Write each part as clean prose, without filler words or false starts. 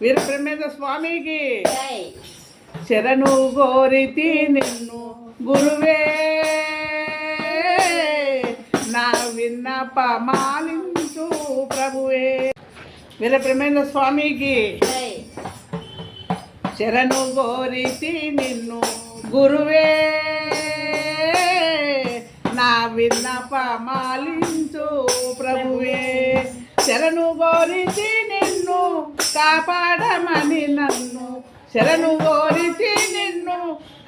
వీరబ్రహ్మేంద్ర స్వామికి శరణు గోరితి నిన్ను గురువే నా విన్నప మాలించు ప్రభువే. వీరబ్రహ్మేంద్ర స్వామికి శరణు గోరితి నిన్ను గురువే నా విన్నప మాలించు ప్రభువే. శరణు గోరితి నిన్ను కాపాడమని నన్ను, శరణు గోరితి నిన్ను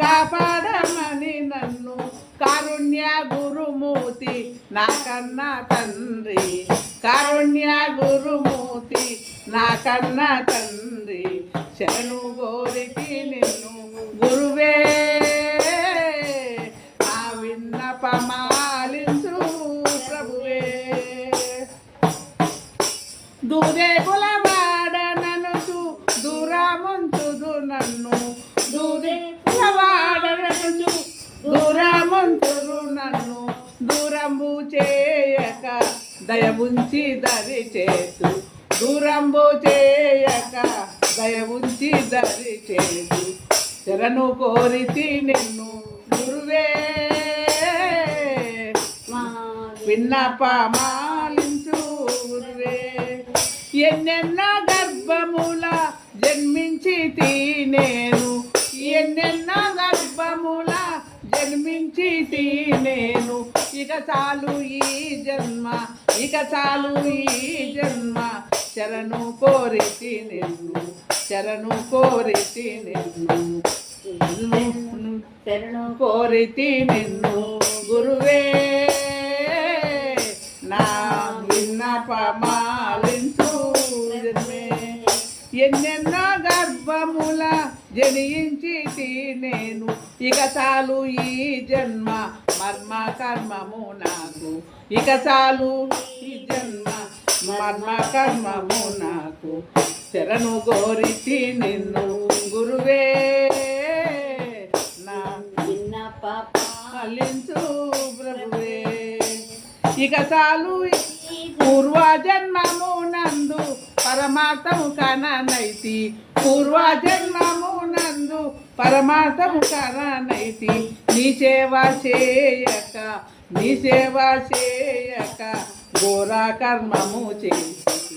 కాపాడమని నన్ను, కారుణ్య గురుమూర్తి నా కన్నా తండ్రి, కారుణ్య గురుమూర్తి నా కన్నా తండ్రి, శరణు గోరితి నిన్ను గురువే నా విన్నప మాలించు ప్రభువే. దూరే కులవాడ ననుచు దూరముంచుదు నన్ను, దూరే కులవాడ ననుచు దూరముంచుదు నన్ను, దూరంబు చేయక దయవుంచి దరి చేతు, దూరంబు చేయక దయవుంచి దరి చేతు, శరణు కోరితి నిన్ను గురువే విన్నప మాలించు గురువే. ఎన్నెన్న గర్భముల జన్మించి నేను, ఎన్నెన్న గర్భముల జన్మించి నేను, ఇక చాలు ఈ జన్మ, ఇక చాలు ఈ జన్మ, శరణు కోరితి నిన్ను, శరణు కోరితి నిన్ను, శరణు కోరితి నిన్ను గురువే నా విన్నప మాలించు జన్మే. ఎన్నెన్నో గర్భముల జనించి నేను, ఇక చాలు ఈ జన్మ మర్మ కర్మము నాకు, ఇక చాలు ఈ జన్మ మర్మ కర్మము నాకు, శరణు గోరితి నిన్ను గురువే నా విన్నప మాలించు ప్రభువే. ఇక చాలు పూర్వజన్మము నందు పరమార్థము కననైతి, పూర్వజన్మము నందు పరమార్థము కననైతి, నీ సేవ చేయక, నీ సేవ చేయక ఘోర కర్మము చేసి,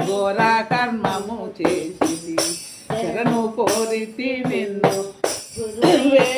ఘోర కర్మము చేసి, శరణు కోరితి నిన్ను గురువే